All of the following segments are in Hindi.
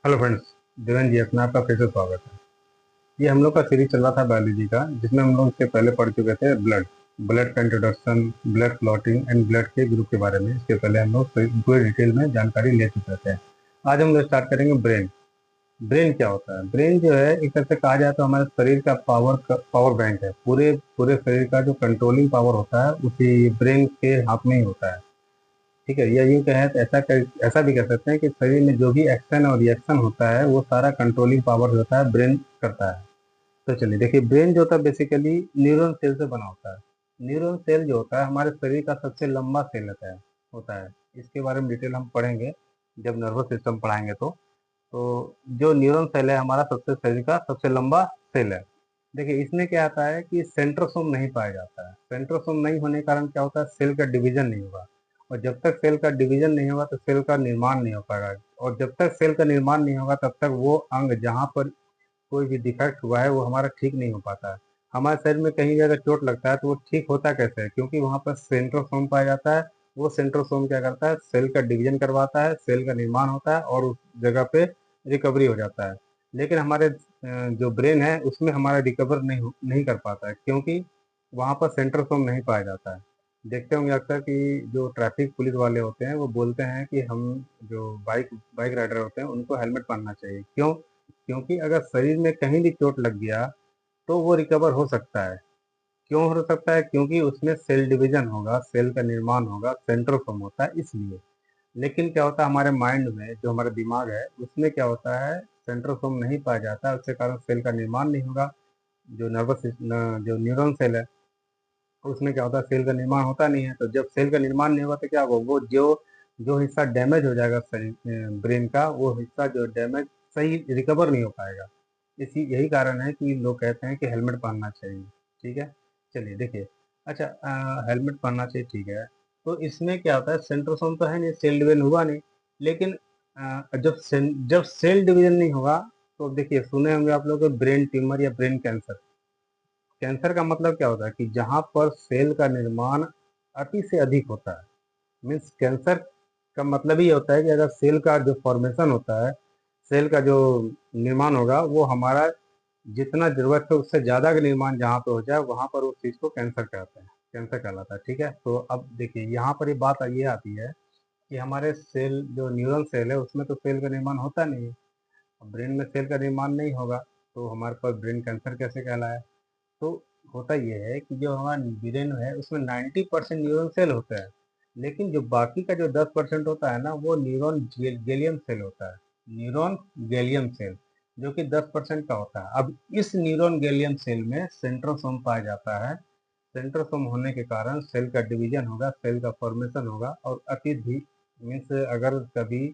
हेलो फ्रेंड्स, देवेंद्र जी अपना आपका फिर से स्वागत है। ये हम लोग का सीरीज चल रहा था बायोलॉजी का, जिसमें हम लोग इससे पहले पढ़ चुके थे ब्लड ब्लड का introduction, blood clotting and blood के ग्रुप के बारे में। इसके पहले हम लोग पूरे डिटेल में जानकारी ले चुके थे। आज हम लोग स्टार्ट करेंगे ब्रेन। ब्रेन क्या होता है? ब्रेन जो है, एक तरह से कहा जाए तो हमारे शरीर का पावर बैंक है। पूरे पूरे शरीर का जो कंट्रोलिंग पावर होता है उसी ब्रेन के हाथ में ही होता है। ठीक है, या यूं कहें तो ऐसा भी कह सकते हैं कि शरीर में जो भी एक्शन और रिएक्शन होता है वो सारा कंट्रोलिंग पावर जो होता है ब्रेन करता है। तो चलिए देखिए, ब्रेन जो होता है बेसिकली न्यूरॉन सेल से बना होता है। न्यूरॉन सेल जो होता है हमारे शरीर का सबसे लंबा सेल होता है। इसके बारे में डिटेल हम पढ़ेंगे जब नर्वस सिस्टम पढ़ाएंगे तो जो न्यूरॉन सेल है हमारा सबसे शरीर का सबसे लंबा सेल है। देखिए, इसमें क्या आता है कि सेंट्रोसोम नहीं पाया जाता है। सेंट्रोसोम नहीं होने के कारण क्या होता है, सेल का डिवीजन नहीं होगा। और जब तक सेल का डिवीजन नहीं होगा तो सेल का निर्माण नहीं हो पाएगा। और जब तक सेल का निर्माण नहीं होगा तब तक वो अंग जहाँ पर कोई भी डिफेक्ट हुआ है वो हमारा ठीक नहीं हो पाता है। हमारे शरीर में कहीं भी अगर चोट लगता है तो वो ठीक होता कैसे है? क्योंकि वहाँ पर सेंट्रोसोम पाया जाता है। वो सेंट्रोसोम क्या करता है, सेल का डिवीजन करवाता है, सेल का निर्माण होता है और उस जगह पे रिकवरी हो जाता है। लेकिन हमारे जो ब्रेन है उसमें हमारा रिकवर नहीं कर पाता है, क्योंकि वहाँ पर सेंट्रोसोम नहीं पाया जाता है। देखते होंगे अक्सर कि जो ट्रैफिक पुलिस वाले होते हैं वो बोलते हैं कि हम जो बाइक बाइक राइडर होते हैं उनको हेलमेट पहनना चाहिए। क्यों? क्योंकि अगर शरीर में कहीं भी चोट लग गया तो वो रिकवर हो सकता है। क्यों हो सकता है? क्योंकि उसमें सेल डिवीजन होगा, सेल का निर्माण होगा, सेंट्रोसोम होता है, इसलिए। लेकिन क्या होता है, हमारे माइंड में जो हमारा दिमाग है उसमें क्या होता है, सेंट्रोसोम नहीं पाया जाता है, उसके कारण सेल का निर्माण नहीं होगा। जो जो न्यूरॉन सेल है उसमें क्या होता है, सेल का निर्माण होता नहीं है। तो जब सेल का निर्माण नहीं होगा तो क्या होगा, वो जो जो हिस्सा डैमेज हो जाएगा शरीर ब्रेन का, वो हिस्सा जो डैमेज सही रिकवर नहीं हो पाएगा। इसी यही कारण है कि लोग कहते हैं कि हेलमेट पहनना चाहिए। ठीक है, चलिए देखिए। अच्छा, हेलमेट पहनना चाहिए, ठीक है। तो इसमें क्या होता है, सेंट्रोसोम तो है नहीं, सेल डिवीजन हुआ नहीं। लेकिन जब सेल डिवीजन नहीं होगा तो देखिए, सुने होंगे आप लोग ब्रेन ट्यूमर या ब्रेन कैंसर। कैंसर का मतलब क्या होता है कि जहाँ पर सेल का निर्माण अति से अधिक होता है। मीन्स कैंसर का मतलब ही होता है कि अगर सेल का जो फॉर्मेशन होता है, सेल का जो निर्माण होगा वो हमारा जितना जरूरत है उससे ज़्यादा का निर्माण जहाँ पे हो जाए वहाँ पर उस चीज़ को कैंसर कहते हैं, कैंसर कहलाता है। ठीक है, तो अब देखिए यहाँ पर ये बात ये आती है कि हमारे सेल जो न्यूरल सेल है उसमें तो सेल का निर्माण होता नहीं है। ब्रेन में सेल का निर्माण नहीं होगा तो हमारे पास ब्रेन कैंसर कैसे कहलाए? तो होता ये है कि जो हमारा ब्रेन है उसमें 90% न्यूरॉन सेल होता है। लेकिन जो बाकी का जो 10% होता है ना वो गैलियम सेल होता है। न्यूरॉन गैलियम सेल जो कि 10% का होता है। अब इस न्यूरॉन गैलियम सेल में सेंट्रोसोम पाया जाता है। सेंट्रोसोम होने के कारण सेल का डिवीजन होगा, सेल का फॉर्मेशन होगा और अत्यधिक मीन्स अगर कभी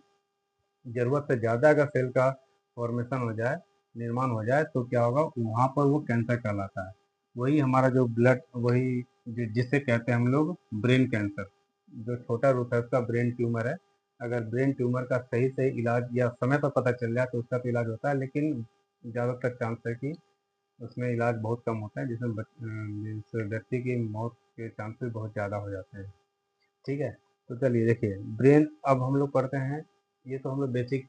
जरूरत से ज़्यादा अगर सेल का फॉर्मेशन हो जाए, निर्माण हो जाए, तो क्या होगा, वहाँ पर वो कैंसर कहलाता है। वही हमारा जो ब्लड वही जिसे कहते हैं हम लोग ब्रेन कैंसर, जो छोटा रूप है उसका ब्रेन ट्यूमर है। अगर ब्रेन ट्यूमर का सही से इलाज या समय पर पता चल जाए तो उसका तो इलाज होता है, लेकिन ज़्यादातर चांस है कि उसमें इलाज बहुत कम होता है, जिसमें व्यक्ति की मौत के चांसेस बहुत ज़्यादा हो जाते हैं। ठीक है, तो चलिए देखिए ब्रेन अब हम लोग पढ़ते हैं। ये तो हम लोग बेसिक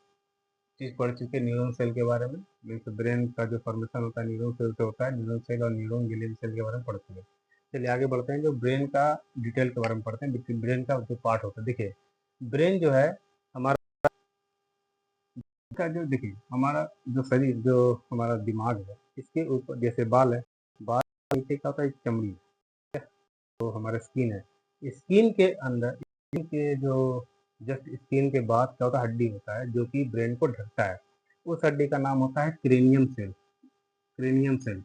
चीज़ पढ़ चुके हैं न्यूरॉन सेल के बारे में। मीन्स ब्रेन का जो फॉर्मेशन होता है न्यूरॉन सेल से होता है। न्यूरॉन सेल और न्यूरॉन गिलियन सेल के बारे में पढ़ चुके हैं। चलिए आगे बढ़ते हैं, जो ब्रेन का डिटेल के बारे में पढ़ते हैं। ब्रेन का जो पार्ट होता है, देखिए ब्रेन जो है हमारा का जो देखिए हमारा जो शरीर जो हमारा दिमाग है इसके ऊपर जैसे बाल है, बाल के नीचे क्या होता है, एक चमड़ी है, तो हमारा स्किन है। स्किन के अंदर, स्किन के जो जस्ट स्किन के बाद क्या होता है, हड्डी होता है जो कि ब्रेन को ढकता है। उस हड्डी का नाम होता है क्रेनियम सेल। क्रेनियम सेल,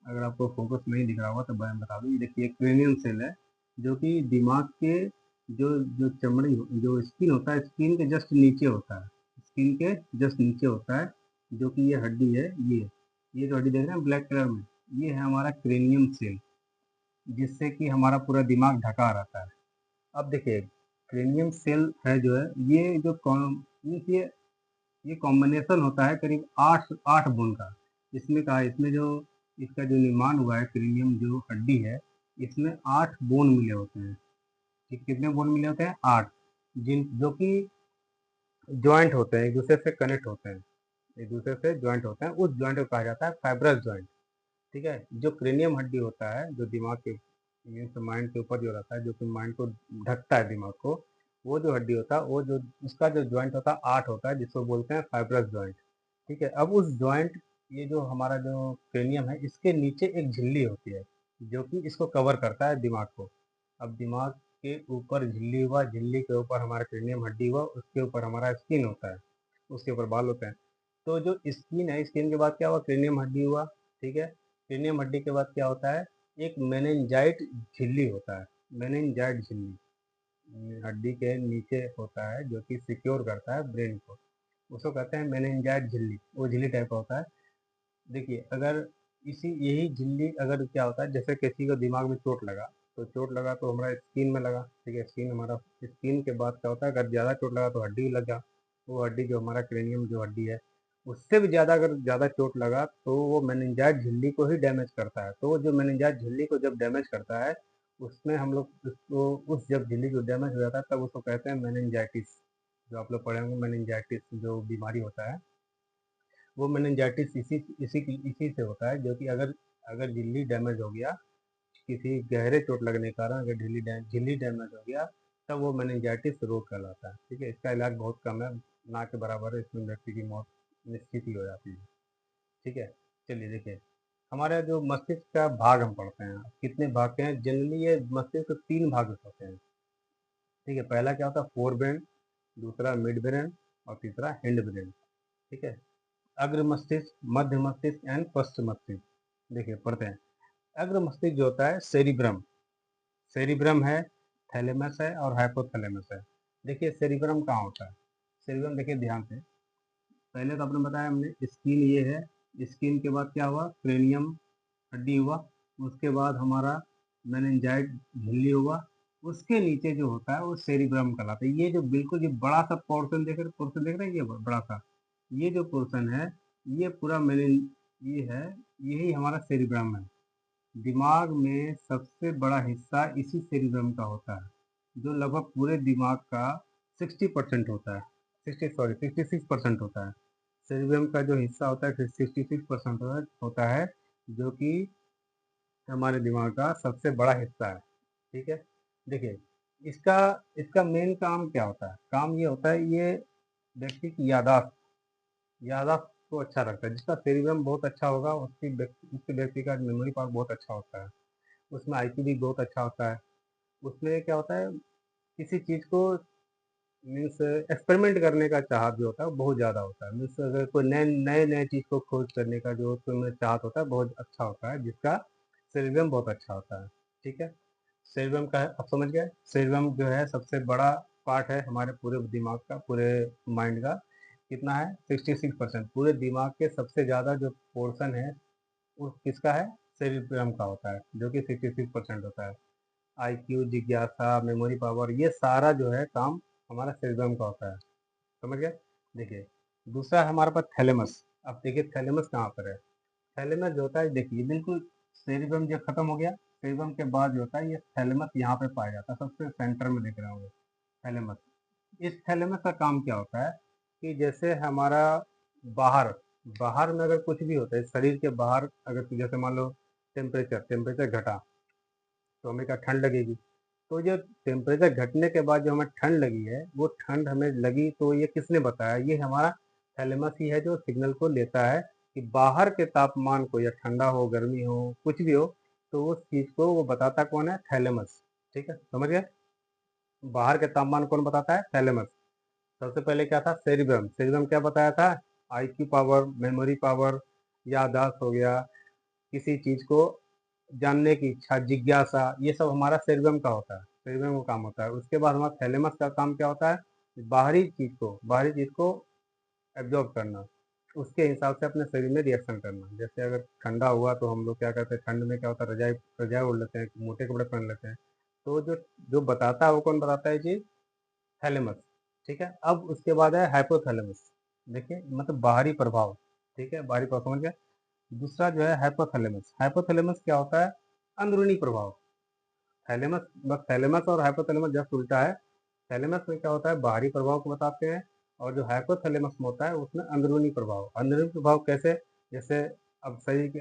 अगर आपको फोकस नहीं दिख रहा होगा तो मैं बता दूं, ये देखिए क्रेनियम सेल है जो कि दिमाग के जो जो चमड़ी जो स्किन होता है, स्किन के जस्ट नीचे होता है। स्किन के जस्ट नीचे होता है, जो कि ये हड्डी है। ये जो हड्डी देख रहे हैं ब्लैक कलर में, ये है हमारा क्रेनियम सेल, जिससे कि हमारा पूरा दिमाग ढका रहता है। अब देखिए क्रेनियम सेल है जो है, ये जो ये कॉम्बिनेशन होता है करीब आठ आठ बोन का। इसमें कहा है, इसमें जो इसका जो निर्माण हुआ है क्रेनियम जो हड्डी है, इसमें 8 बोन मिले होते हैं। ठीक, कितने बोन मिले होते हैं? 8, जिन जो कि ज्वाइंट होते हैं, एक दूसरे से कनेक्ट होते हैं। एक दूसरे से ज्वाइंट होते हैं, उस ज्वाइंट को कहा जाता है फाइब्रस ज्वाइंट। ठीक है, जो क्रेनियम हड्डी होता है, जो दिमाग के मीन्स माइंड के ऊपर जो रहता है, जो कि माइंड को ढकता है दिमाग को, वो जो हड्डी होता है, वो जो उसका जो ज्वाइंट होता है 8 होता है, जिसको बोलते हैं फाइब्रस ज्वाइंट। ठीक है, अब उस ज्वाइंट, ये जो हमारा जो क्रेनियम है, इसके नीचे एक झिल्ली होती है जो कि इसको कवर करता है दिमाग को। अब दिमाग के ऊपर झिल्ली हुआ, झिल्ली के ऊपर हमारा क्रेनियम हड्डी हुआ, उसके ऊपर हमारा स्किन होता है, उसके ऊपर बाल होते हैं। तो जो स्किन है, स्किन के बाद क्या हुआ, क्रेनियम हड्डी हुआ। ठीक है, क्रेनियम हड्डी के बाद क्या होता है, एक मेनिंजाइट झिल्ली होता है। मेनिंजाइट झिल्ली हड्डी के नीचे होता है, जो कि सिक्योर करता है ब्रेन को, उसको कहते हैं मेनिंजाइट झिल्ली। वो झिल्ली टाइप का होता है। देखिए, अगर इसी यही झिल्ली, अगर क्या होता है, जैसे किसी को दिमाग में चोट लगा, तो चोट लगा तो हमारा स्किन में लगा। ठीक है, स्किन हमारा, स्किन के बाद क्या होता है, अगर ज़्यादा चोट लगा तो हड्डी भी लगा। वो हड्डी जो हमारा क्रेनियम जो हड्डी है, उससे भी ज़्यादा अगर ज़्यादा चोट लगा तो वो मेनिंजाइट झिल्ली को ही डैमेज करता है। तो वो जो मेनिंजाइट झिल्ली को जब डैमेज करता है, उसमें हम लोग उसको, उस जब झिल्ली को डैमेज हो जाता है तब उसको कहते हैं मेनिंजाइटिस। जो आप लोग पढ़े होंगे, मेनिंजाइटिस जो बीमारी होता है, वो मेनिंजाइटिस इसी से होता है, जो कि अगर अगर झिल्ली डैमेज हो गया, किसी गहरे चोट लगने के कारण अगर झिल्ली डैमेज हो गया, तब वो मेनिंजाइटिस रोग कहलाता है। ठीक है, इसका इलाज बहुत कम है, ना के बराबर है, इसमें व्यक्ति की मौत निश्चित ही हो जाती है। ठीक है, चलिए देखिए, हमारे जो मस्तिष्क का भाग हम पढ़ते हैं, कितने भाग के हैं। जनरली ये मस्तिष्क 3 भाग में होते हैं। ठीक है, पहला क्या होता है, फोर ब्रेन, दूसरा मिड ब्रेन, और तीसरा हिंड ब्रेन। ठीक है, अग्र मस्तिष्क, मध्य मस्तिष्क एंड पश्च मस्तिष्क। देखिए पढ़ते हैं। अग्र मस्तिष्क जो होता है, सेरिब्रम, सेरिब्रम है, थैलेमस है और हाइपोथैलेमस है। देखिए सेरिब्रम कहाँ होता है, सेरिब्रम देखिए ध्यान से, पहले तो आपने बताया हमने, स्किन ये है, स्किन के बाद क्या हुआ, क्रेनियम हड्डी हुआ, उसके बाद हमारा मेनिंजाइट झिल्ली हुआ, उसके नीचे जो होता है वो सेरिब्रम कहलाता है। ये जो बिल्कुल ये बड़ा सा पोर्शन देख रहे हैं, ये बड़ा सा, ये जो पोर्शन है, ये पूरा मेनिन, ये है, यही हमारा सेरिब्रम है। दिमाग में सबसे बड़ा हिस्सा इसी सेरिब्रम का होता है, जो लगभग पूरे दिमाग का 60% होता है, 66% होता है। सेरिब्रम का जो हिस्सा होता है 66% होता है, जो कि हमारे दिमाग का सबसे बड़ा हिस्सा है। ठीक है, देखिए, इसका इसका मेन काम क्या होता है, काम ये होता है, ये व्यक्ति की यादाश्त, यादाश्त को अच्छा रखता है। जिसका सेरिब्रम बहुत अच्छा होगा, उसके व्यक्ति का मेमोरी पावर बहुत अच्छा होता है, उसमें आईक्यू भी बहुत अच्छा होता है। उसमें क्या होता है, किसी चीज़ को मीन्स एक्सपेरिमेंट करने का चाहत जो होता है वो बहुत ज़्यादा होता है। मीन्स अगर कोई नए नए नए चीज़ को खोज करने का जो उसमें चाहत होता है बहुत अच्छा होता है, जिसका सेरिब्रम बहुत अच्छा होता है। ठीक है, सेरिब्रम का है, आप समझ गए, सेरिब्रम जो है सबसे बड़ा पार्ट है हमारे पूरे दिमाग का, पूरे माइंड का। कितना है, 66%। पूरे दिमाग के सबसे ज़्यादा जो पोर्शन है वो किसका है, सेरिब्रम का होता है, जो कि 66% होता है। आईक्यू, जिज्ञासा, मेमोरी पावर, ये सारा जो है काम हमारा सेरिब्रम का होता है। समझ गए। देखिए, दूसरा है हमारे पास थैलेमस। अब देखिए थैलेमस कहाँ पर है, थैलेमस जो होता है, देखिए बिल्कुल सेरिब्रम जो खत्म हो गया, सेरिब्रम के बाद जो होता है ये थैलेमस यहाँ पे पाया जाता है, सबसे सेंटर में देख रहे होंगे थैलेमस। इस थैलेमस का काम क्या होता है, कि जैसे हमारा बाहर, बाहर में अगर कुछ भी होता है शरीर के बाहर, अगर जैसे मान लो टेम्परेचर घटा, तो हमें क्या ठंड लगेगी। तो जो टेम्परेचर घटने के बाद जो हमें ठंड लगी है, वो ठंड हमें लगी तो ये किसने बताया, ये हमारा थैलेमस ही है, जो सिग्नल को लेता है कि बाहर के तापमान को, या ठंडा हो, गर्मी हो, कुछ भी हो, तो उस चीज़ को वो बताता कौन है, थैलेमस। ठीक है, समझ गए। बाहर के तापमान कौन बताता है, थैलेमस। सबसे पहले क्या था, सेरिब्रम, सेरिब्रम क्या बताया था, आईक्यू पावर, मेमोरी पावर, याददाश्त हो गया, किसी चीज़ को जानने की इच्छा, जिज्ञासा, ये सब हमारा सेरिब्रम का होता है, सेरिब्रम का काम होता है। उसके बाद हमारा थैलेमस का काम क्या होता है, बाहरी चीज़ को एब्जॉर्ब करना, उसके हिसाब से अपने शरीर में रिएक्शन करना। जैसे अगर ठंडा हुआ तो हम लोग क्या करते हैं, ठंड में क्या होता है, रजाई रजाई ओढ़ लेते हैं, मोटे कपड़े पहन लेते हैं। तो जो जो बताता है वो कौन बताता है जी, थैलेमस। ठीक है, अब उसके बाद है हाइपोथैलेमस। देखिए मतलब बाहरी प्रभाव। ठीक है, बाहरी प्रभाव समझ गए। दूसरा जो है हाइपोथैलेमस, हाइपोथैलेमस क्या होता है, अंदरूनी प्रभाव। थैलेमस, बस थैलेमस और हाइपोथैलेमस जस्ट उल्टा है। थैलेमस में क्या होता है, बाहरी प्रभाव को बताते हैं, और जो हाइपोथैलेमस में होता है उसमें अंदरूनी प्रभाव। अंदरूनी प्रभाव कैसे? जैसे अब शरीर के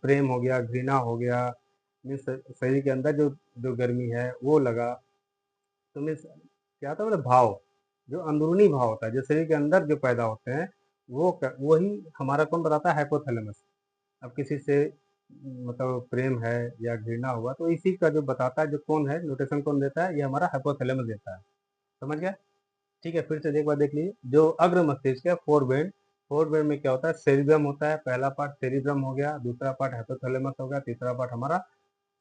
प्रेम हो गया, घृणा हो गया, मीन्स शरीर के अंदर जो जो गर्मी है वो लगा, तो मीन्स क्या होता है, मतलब भाव, जो अंदरूनी भाव होता है जो शरीर के अंदर जो पैदा होते हैं वही हमारा कौन बताता है? हाइपोथैलेमस। अब किसी से मतलब प्रेम है या घृणा हुआ तो इसी का जो बताता है, जो कौन है, नोटेशन कौन देता है? ये हमारा हाइपोथैलेमस देता है। समझ गया? ठीक है, फिर से एक बार देख लीजिए। जो अग्र मस्तिष्क है, फोरब्रेन, फोरब्रेन में क्या होता है? सेरिब्रम होता है। पहला पार्ट सेरिब्रम हो गया, दूसरा पार्ट हाइपोथैलेमस हो गया, तीसरा पार्ट हमारा,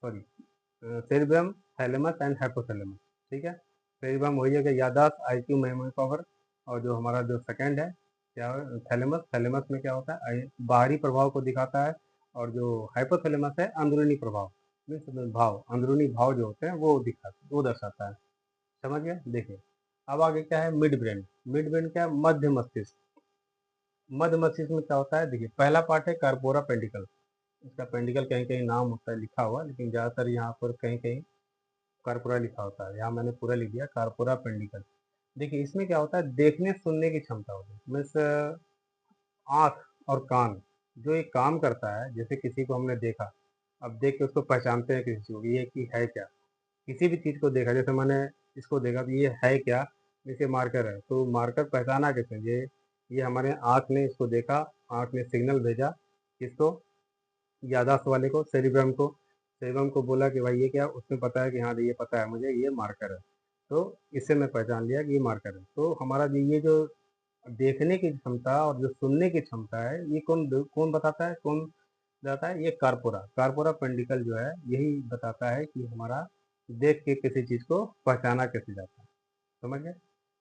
sorry, cerebrum, thalamus and hypothalamus. ठीक है, सेरिब्रम वही है कि याददाश्त, आईक्यू, मेमोरी पावर। और जो हमारा जो सेकंड है क्या है? थैलेमस। थैलेमस में क्या होता है? बाहरी प्रभाव को दिखाता है। और जो हाइपोथैलेमस है अंदरूनी प्रभाव, मीन्स भाव, अंदरूनी भाव जो होते हैं वो दर्शाता है। समझ गए? देखिए अब आगे क्या है? Mid brain. मिड ब्रेन क्या है? मध्य मस्तिष्क। मध्य मस्तिष्क में क्या होता है? देखिए पहला पार्ट है कार्पोरा पेंडिकल। इसका पेंडिकल कहीं कहीं नाम होता है लिखा हुआ, लेकिन ज़्यादातर यहाँ पर कहीं कहीं कार्पोरा लिखा होता है। यहाँ मैंने पूरा लिख दिया कार्पोरा पेंडिकल। देखिए इसमें क्या होता है? देखने सुनने की क्षमता होती है, मीन्स आँख और कान जो एक काम करता है। जैसे किसी को हमने देखा, अब देख के उसको पहचानते हैं किसी को, ये कि है क्या। किसी भी चीज़ को देखा, जैसे मैंने इसको देखा तो ये है क्या? जैसे मार्कर है, तो मार्कर पहचाना कैसे? ये हमारे आँख ने इसको देखा, आँख ने सिग्नल भेजा किसको? याददाश्त वाले को, सेरिब्रम को। सेरिब्रम को बोला कि भाई ये क्या? उसने पता है कि हाँ ये पता है मुझे, ये मार्कर है। तो इससे मैं पहचान लिया कि ये मार्कर है। तो हमारा ये जो देखने की क्षमता और जो सुनने की क्षमता है, ये कौन बताता है? कौन बताता है? ये कार्पोरा, कार्पोरा पेंडिकल जो है यही बताता है कि हमारा देख के किसी चीज़ को पहचाना कैसे जाता है। समझ गए?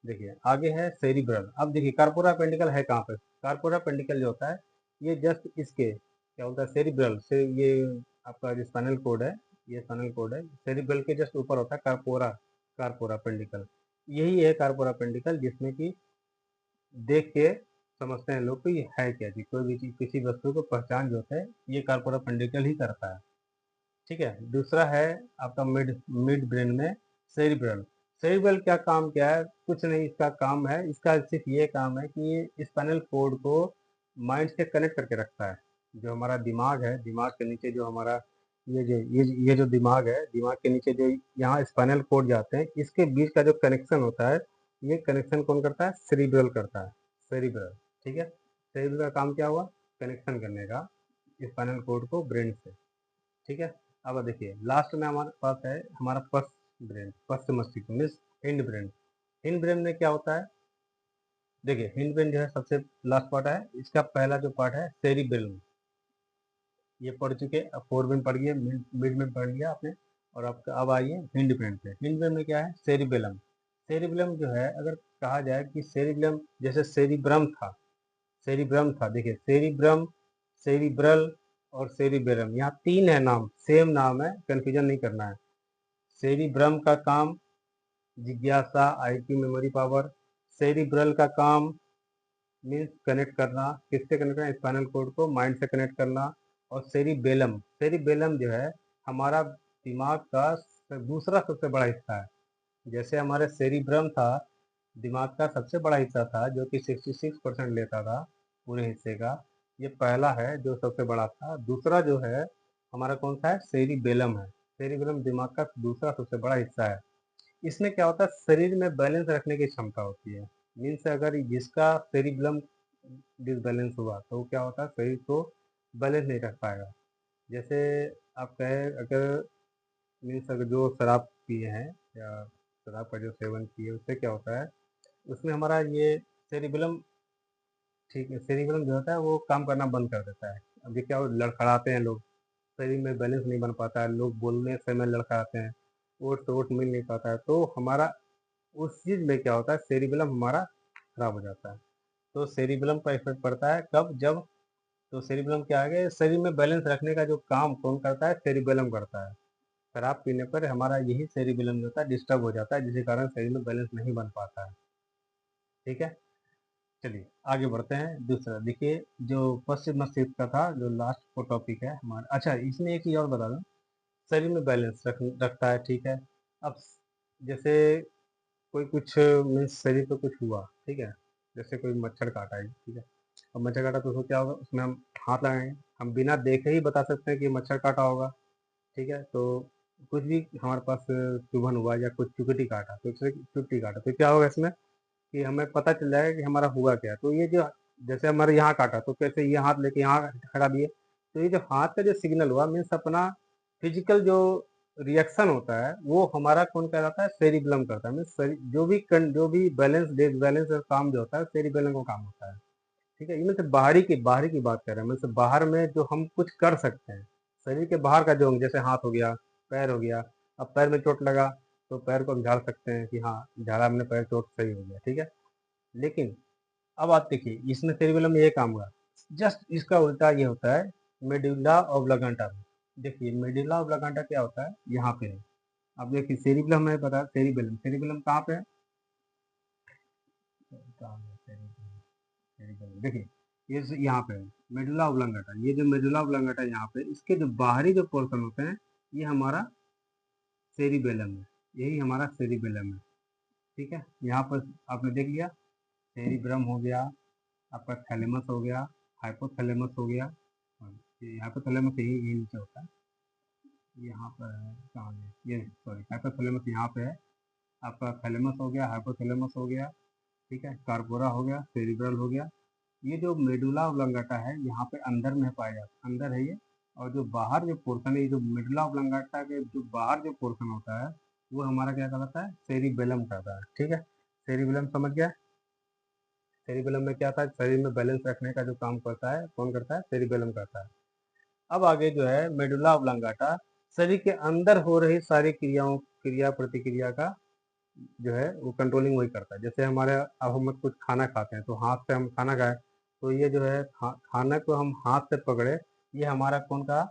देखिए आगे है सेरिब्रल। अब देखिए कार्पोरा पेंडिकल है कहाँ पे? कार्पोरा पेंडिकल जो होता है ये जस्ट इसके क्या होता है? सेरिब्रल से, ये आपका जो स्पाइनल कोड है, ये स्पाइनल कोड है, सेरिब्रल के जस्ट ऊपर होता है कार्पोरा, कार्पोरा पेंडिकल। यही है कार्पोरा पेंडिकल, जिसमें कि देख के समझते हैं लोग कि ये है क्या चीज, कोई भी चीज, किसी वस्तु को पहचान जो होता है ये कार्पोरा पेंडिकल ही करता है। ठीक है, दूसरा है आपका मिड मिड ब्रेन में सेरिब्रल। सेरिब्रल क्या काम क्या है? कुछ नहीं, इसका काम है, इसका सिर्फ ये काम है कि ये स्पाइनल कोड को माइंड से कनेक्ट करके रखता है। जो हमारा दिमाग है, दिमाग के नीचे जो हमारा ये जो दिमाग है, दिमाग के नीचे जो यहाँ स्पाइनल कोड जाते हैं, इसके बीच का जो कनेक्शन होता है, ये कनेक्शन कौन करता है? सेरिब्रल करता है, सेरिब्रल। ठीक है, सेरिब्रल का काम क्या हुआ? कनेक्शन करने का स्पाइनल कोड को ब्रेन से। ठीक है, अब देखिए लास्ट में हमारे पास है हमारा पश्च ब्रेन, पश्च मस्तिष्क means hind brain. Hind brain में क्या होता है? देखिए हिंड ब्रेन जो है सबसे लास्ट पार्ट है, इसका पहला जो पार्ट है सेरिबेलम, ये पढ़ चुके, अब फोर ब्रेन पढ़ गए, मिड में पढ़ लिया आपने। और आपका अब आइए हिंड ब्रेन पे। हिंड ब्रेन में क्या है? सेरिबेलम। सेरिबेलम जो है, अगर कहा जाए कि सेरिबेलम जैसे सेरिब्रम था, सेरिब्रम था, देखिए सेरिब्रम, सेरिब्रल और सेरिबेलम, यहाँ तीन है नाम, सेम नाम है, कंफ्यूजन नहीं करना है। सेरिब्रम का काम जिज्ञासा, आईक्यू, मेमोरी पावर। सेरिब्रल का काम मीन्स कनेक्ट करना, किससे कनेक्ट करना? स्पाइनल कोड को माइंड से कनेक्ट करना। और सेरिबेलम, सेरिबेलम जो है हमारा दिमाग का दूसरा सबसे बड़ा हिस्सा है। जैसे हमारे सेरिब्रम था, दिमाग का सबसे बड़ा हिस्सा था जो कि 66% लेता था पूरे हिस्से का, ये पहला है जो सबसे बड़ा था। दूसरा जो है हमारा कौन सा है? सेरिबेलम है। सेरिबेलम दिमाग का दूसरा सबसे बड़ा हिस्सा है। इसमें क्या होता है? शरीर में बैलेंस रखने की क्षमता होती है। मीन्स अगर जिसका सेरिबेलम डिसबैलेंस हुआ तो क्या होता है? शरीर को बैलेंस नहीं रख पाएगा। जैसे आप कहें, अगर मीन्स अगर जो शराब पिए हैं या शराब का जो सेवन किए, उससे क्या होता है? उसमें हमारा ये सेरिबेलम, ठीक है, सेरिबेलम जो होता है वो काम करना बंद कर देता है। अब ये क्या हो, लड़खड़ाते हैं लोग, शरीर में बैलेंस नहीं बन पाता है, लोग बोलने समय लड़खड़ाते हैं, ओट से ओट मिल नहीं पाता है, तो हमारा उस चीज़ में क्या होता है? सेरिबेलम हमारा खराब हो जाता है। तो सेरिबेलम का इफेक्ट पड़ता है कब? जब, तो सेरिबेलम क्या है? शरीर में बैलेंस रखने का जो काम कौन करता है? सेरिबेलम करता है। शराब पीने पर हमारा यही सेरिबेलम जो होता है डिस्टर्ब हो जाता है, जिसके कारण शरीर में बैलेंस नहीं बन पाता है। ठीक है, चलिए आगे बढ़ते हैं। दूसरा देखिए, जो पश्चिम मस्तिष्क का था, जो लास्ट को टॉपिक है हमारा। अच्छा, इसमें एक चीज़ और बता दूं, शरीर में बैलेंस रखता है। ठीक है, अब जैसे कोई कुछ मीन्स शरीर पे कुछ हुआ, ठीक है, जैसे कोई मच्छर काटा है, ठीक है, अब मच्छर काटा तो उसको क्या होगा, उसमें हम हाथ लगाएंगे, हम बिना देखे ही बता सकते हैं कि मच्छर काटा होगा, ठीक है। तो कुछ भी हमारे पास चुभन हुआ या कुछ चुकटी काटा, तो चुट्टी काटा, तो क्या होगा इसमें कि हमें पता चल जाएगा कि हमारा हुआ क्या। तो ये जो, जैसे हमारे यहाँ काटा तो कैसे ये हाथ लेके यहाँ खड़ा दिए, तो ये जो हाथ का जो सिग्नल हुआ मीन्स अपना फिजिकल जो रिएक्शन होता है वो हमारा कौन कहलाता है, सेरिबेलम करता है। मीन्स जो भी बैलेंस डिसबैलेंस का काम जो होता है सेरिबेलम का काम होता है, ठीक है। ये मतलब बाहरी की बात कर रहे हैं, मतलब बाहर में जो हम कुछ कर सकते हैं, शरीर के बाहर का जो अंग, जैसे हाथ हो गया, पैर हो गया, अब पैर में चोट लगा तो पैर को हम झाड़ सकते हैं कि हाँ झाड़ा हमने, पैर चोट सही हो गया, ठीक है। लेकिन अब आप देखिए इसमें सेरिबेलम में ये काम हुआ, जस्ट इसका उल्टा ये होता है मेडुला ऑब्लांगेटा में। देखिए मेडुला ऑब्लांगेटा क्या होता है, यहाँ पे है। अब देखिए सेरिबेलम है, पता है सेरिबेलम, सेरिबेलम कहाँ पे है, कहाँ है सेरिबेलम, सेरिबेलम देखिए ये यहाँ पे है मेडुला ऑब्लांगेटा, ये जो मेडुला ऑब्लांगेटा यहाँ पे, इसके जो बाहरी जो पोर्शन होते हैं ये हमारा सेरिबेलम है, यही हमारा सेरिबेलम है, ठीक है। यहाँ पर आपने देख लिया सेरिब्रम हो गया, आपका थैलेमस हो गया, हाइपोथैलेमस हो गया, ये हाइपोथैलेमस यही नीचे होता है, यहाँ पर है, कहाँ है ये, सॉरी हाइपोथैलेमस यहाँ पे है, आपका थैलेमस हो गया, हाइपोथैलेमस हो गया, ठीक है, कार्पोरा हो गया, सेरिब्रल हो गया। ये जो मेडुला ऑब्लांगेटा है यहाँ पे अंदर में पाया जाता है, अंदर है ये। और जो बाहर जो पोर्शन है, ये जो मेडुला ऑब्लांगेटा के जो बाहर जो पोर्शन होता है वो हमारा क्या कहलाता है, सेरिबेलम कहता है, ठीक है। सेरिबेलम समझ गया, सेरिबेलम में क्या था, शरीर में बैलेंस रखने का जो काम करता है कौन करता है, सेरिबेलम करता है। अब आगे जो है मेडुला ऑब्लांगेटा शरीर के अंदर हो रही सारी क्रिया प्रतिक्रिया का जो है वो कंट्रोलिंग वही करता है। जैसे हमारे, अब हम कुछ खाना खाते हैं तो हाथ से हम खाना खाएं, तो ये जो है खाना को हम हाथ से पकड़े, ये हमारा कौन का,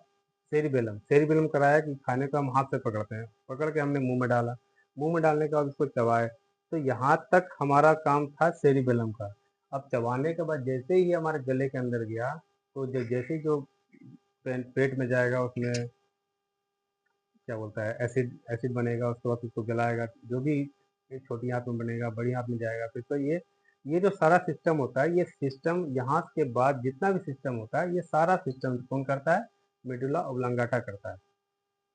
सेरिबेलम, सेरिबेलम कराया कि खाने को हम हाथ से पकड़ते हैं, पकड़ के हमने मुंह में डाला, मुंह में डालने के बाद उसको चबाए, तो यहाँ तक हमारा काम था सेरिबेलम का। अब चबाने के बाद जैसे ही हमारे गले के अंदर गया, तो जैसे ही जो पेट में जाएगा उसमें क्या बोलता है, एसिड एसिड बनेगा, उसके बाद उसको जलाएगा, जो भी ये छोटी आंत में बनेगा बड़ी आंत में जाएगा, फिर तो ये जो सारा सिस्टम होता है, ये सिस्टम यहाँ के बाद जितना भी सिस्टम होता है ये सारा सिस्टम कौन करता है, मेडुला ऑब्लांगेटा करता है,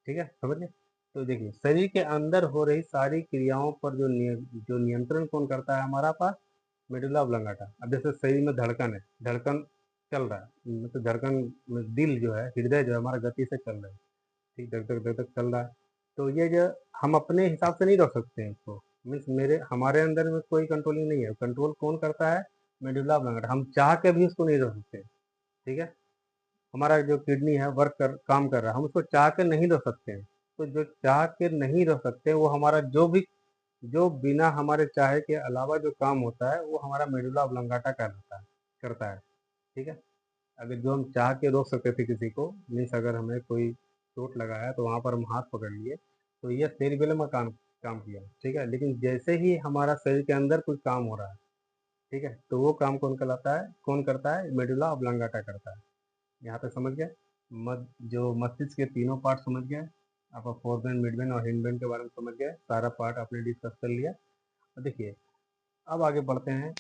ठीक है, समझ गए। तो देखिए शरीर के अंदर हो रही सारी क्रियाओं पर जो नियंत्रण कौन करता है हमारा पास, मेडुला ऑब्लांगेटा। अब जैसे शरीर में धड़कन है, धड़कन चल रहा है, मतलब धड़कन, दिल जो है, हृदय जो है हमारा गति से चल रहा है, ठीक, धक धक धक धक चल रहा है, तो ये जो हम अपने हिसाब से नहीं रोक सकते हैं इसको, मीन्स मेरे हमारे अंदर में कोई कंट्रोलिंग नहीं है, कंट्रोल कौन करता है, मेडुला ऑब्लांगेटा। हम चाह के भी उसको नहीं रोक सकते, ठीक है। हमारा जो किडनी है काम कर रहा है, हम उसको चाह के नहीं रोक सकते हैं। तो जो चाह के नहीं रोक सकते वो हमारा जो बिना हमारे चाहे के अलावा जो काम होता है वो हमारा मेडुला ऑब्लांगेटा करता है, ठीक है। अगर जो हम चाह के रोक सकते थे किसी को, मीन्स अगर हमें कोई चोट लगाया तो वहां पर हम हाथ पकड़ लिए, तो ये सेरिबेलम का काम किया, ठीक है। लेकिन जैसे ही हमारा शरीर के अंदर कुछ काम हो रहा है, ठीक है, तो वो काम कौन करता है, मेडुला ऑब्लांगेटा करता है। यहाँ पे समझ गए, जो मस्तिष्क के तीनों पार्ट समझ गए, आप फोरब्रेन, मिडब्रेन और हिंडब्रेन के बारे में समझ गए, सारा पार्ट आपने डिस्कस कर लिया। और देखिए अब आगे बढ़ते हैं,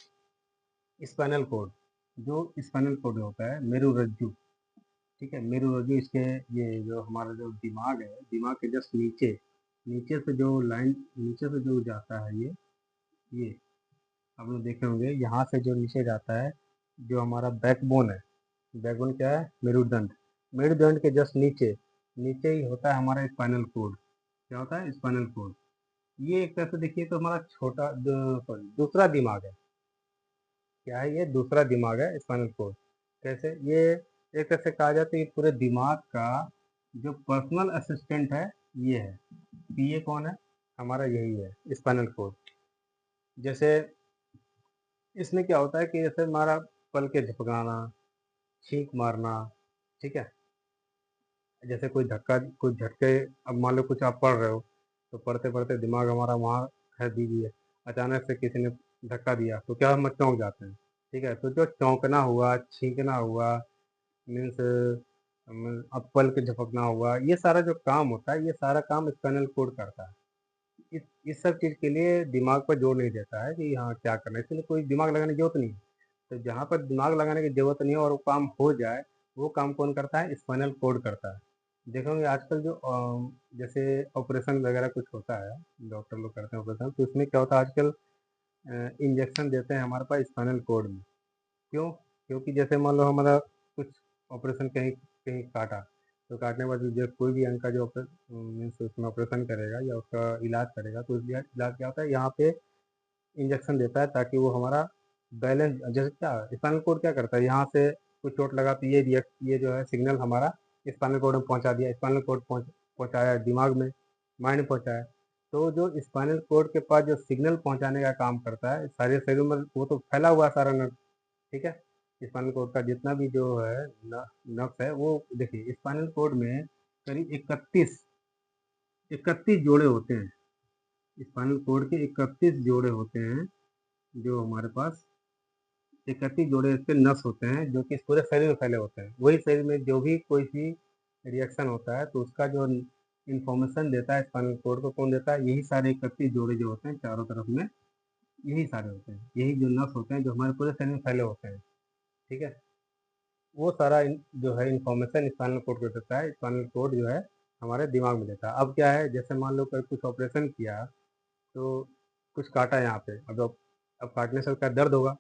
स्पाइनल कोड, जो स्पाइनल कोड होता है, मेरुरज्जु, ठीक है, मेरुरज्जु इसके, ये जो हमारा जो दिमाग है, दिमाग के जस्ट नीचे, नीचे से जो लाइन, नीचे से जो जाता है ये आप लोग देखे होंगे, यहाँ से जो नीचे जाता है, जो हमारा बैकबोन है, बैकबोन क्या है, मेरुदंड, मेरुदंड के जस्ट नीचे, नीचे ही होता है हमारा स्पाइनल कोड। क्या होता है, स्पाइनल कोड। ये एक तरह से देखिए तो हमारा सॉरी दूसरा दिमाग है, क्या है, ये दूसरा दिमाग है स्पाइनल कोड। कैसे, ये एक तरह से कहा जाता है कि पूरे दिमाग का जो पर्सनल असिस्टेंट है ये है, पीए कौन है, हमारा यही है, स्पाइनल कोड। जैसे इसमें क्या होता है कि जैसे हमारा पल के झपकाना, छींक मारना, ठीक है, जैसे कोई झटके, अब मान लो कुछ आप पढ़ रहे हो, तो पढ़ते पढ़ते दिमाग हमारा वहाँ है बिजी है, अचानक से किसी ने धक्का दिया तो क्या हम चौंक जाते हैं, ठीक है। तो जो चौंकना हुआ, छींकना हुआ, मीन्स अब पल के झपकना हुआ, ये सारा जो काम होता है ये सारा काम स्पाइनल कोड करता है, इस सब चीज़ के लिए दिमाग पर जोर नहीं देता है कि हाँ क्या करना है, इसके लिए कोई दिमाग लगाने की जरूरत नहीं है। तो जहाँ पर दिमाग लगाने की ज़रूरत नहीं है और वो काम हो जाए, वो काम कौन करता है? स्पाइनल कोड करता है। देखोगे आजकल जो जैसे ऑपरेशन वगैरह कुछ होता है, डॉक्टर लोग करते हैं ऑपरेशन, तो उसमें क्या होता है आजकल इंजेक्शन देते हैं हमारे पास स्पाइनल कोड में। क्यों? क्योंकि जैसे मान लो हमारा कुछ ऑपरेशन कहीं कहीं काटा, तो काटने के बाद जो कोई भी अंग का जो मीन्स उसमें ऑपरेशन करेगा या उसका इलाज करेगा, तो इसलिए इलाज क्या होता है, यहाँ पे इंजेक्शन देता है ताकि वो हमारा बैलेंस, जैसे क्या स्पाइनल कोड क्या करता है, यहाँ से कुछ चोट लगा तो ये रिएक्ट, ये जो है सिग्नल हमारा स्पाइनल कोड में पहुंचा दिया, स्पाइनल कोड पहुंचाया दिमाग में, माइंड में पहुंचाया। तो जो स्पाइनल कोड के पास जो सिग्नल पहुंचाने का काम करता है सारे शरीर में, वो तो फैला हुआ है सारा नर्व, ठीक है। स्पाइनल कोड का जितना भी जो है नर्व्स है, वो देखिए स्पाइनल कोड में करीब 31 जोड़े होते हैं। स्पाइनल कोड के 31 जोड़े होते हैं, जो हमारे पास 31 जोड़े इसके नस होते हैं, जो कि इस पूरे शरीर में फैले होते हैं। वही शरीर में जो भी कोई भी रिएक्शन होता है, तो उसका जो इंफॉर्मेशन देता है स्पाइनल कोड को, कौन देता है? यही सारे 31 जोड़े जो होते हैं चारों तरफ में, यही सारे होते हैं, यही जो नस होते हैं जो हमारे पूरे शरीर में फैले होते हैं, ठीक है। वो सारा जो है इंफॉर्मेशन स्पाइनल कोड को देता है, स्पाइनल कोड जो है हमारे दिमाग में देता है। अब क्या है, जैसे मान लो कोई कुछ ऑपरेशन किया, तो कुछ काटा यहाँ पे, अब काटने से उसका दर्द होगा।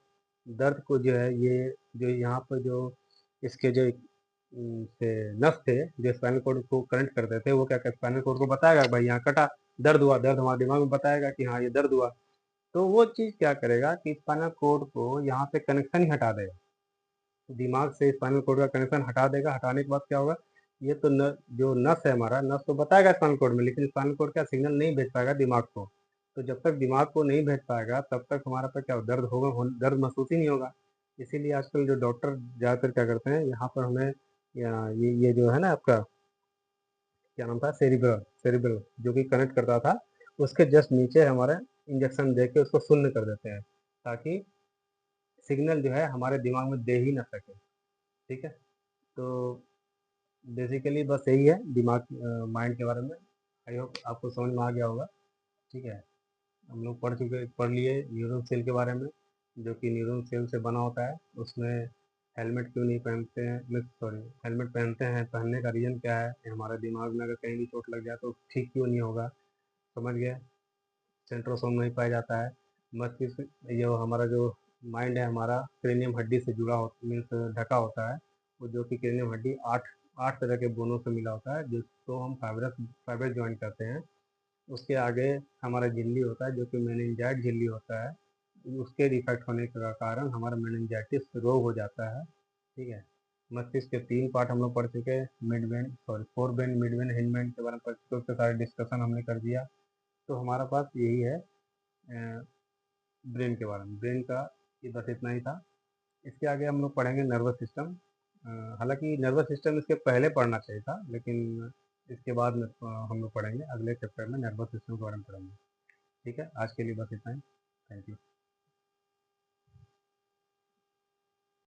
दर्द को जो है ये जो यहाँ पर जो इसके जो से नस थे जो स्पाइनल कोड को करंट करते थे, वो क्या कहते स्पाइनल कोड को बताएगा भाई यहाँ कटा, दर्द हुआ, दर्द हमारे दिमाग में बताएगा कि हाँ ये दर्द हुआ। तो वो चीज़ क्या करेगा कि स्पाइनल कोड को यहाँ से कनेक्शन ही हटा देगा, दिमाग से स्पाइनल कोड का कनेक्शन हटा देगा। हटाने के बाद क्या होगा, ये तो जो नस है हमारा, नस तो बताएगा स्पाइनल कोड में, लेकिन स्पाइनल कोड क्या सिग्नल नहीं भेज पाएगा दिमाग को। तो जब तक दिमाग को नहीं भेज पाएगा तब तक हमारा पे क्या दर्द होगा, दर्द महसूस ही नहीं होगा। इसीलिए आजकल जो डॉक्टर ज़्यादातर क्या करते हैं, यहाँ पर हमें ये जो है ना आपका क्या नाम था, सेरिब्रल, सेरिब्रल जो कि कनेक्ट करता था, उसके जस्ट नीचे हमारे इंजेक्शन दे के उसको शून्य कर देते हैं, ताकि सिग्नल जो है हमारे दिमाग में दे ही ना सके, ठीक है। तो बेसिकली बस यही है दिमाग माइंड के बारे में। आई होप आपको समझ में आ गया होगा, ठीक है। हम लोग पढ़ लिए न्यूरल सेल के बारे में, जो कि न्यूरल सेल से बना होता है। उसमें हेलमेट क्यों नहीं पहनते हैं, मैं सॉरी, हेलमेट पहनते हैं, पहनने का रीज़न क्या है, कि हमारे दिमाग में अगर कहीं भी चोट लग जाए तो ठीक क्यों नहीं होगा, समझ गए। सेंट्रोसोम नहीं पाया जाता है। मस्तिष्क, जो हमारा जो माइंड है हमारा क्रेनियम हड्डी से जुड़ा हो, मीन्स ढका होता है, वो जो कि क्रेनियम हड्डी आठ आठ तरह के बोनों से मिला होता है, जिसको हम फाइबर जॉइंट कहते हैं। उसके आगे हमारा झिल्ली होता है, जो कि मेनिंजाइट झिल्ली होता है। उसके डिफेक्ट होने का कारण हमारा मेनिंजाइटिस रोग हो जाता है, ठीक है। मस्तिष्क के 3 पार्ट हम लोग पढ़ चुके हैं, mid brain, sorry fore brain, mid brain, hind brain के बारे में पढ़ चुके हैं, उसके सारे डिस्कशन हमने कर दिया। तो हमारा पास यही है ब्रेन के बारे में, ब्रेन का ये बस इतना ही था। इसके आगे हम लोग पढ़ेंगे नर्वस सिस्टम। हालांकि नर्वस सिस्टम इसके पहले पढ़ना चाहिए था, लेकिन इसके बाद में हम लोग पढ़ेंगे, अगले चैप्टर में नर्वस सिस्टम के बारे में पढ़ेंगे, ठीक है। आज के लिए बस इतना ही, थैंक यू।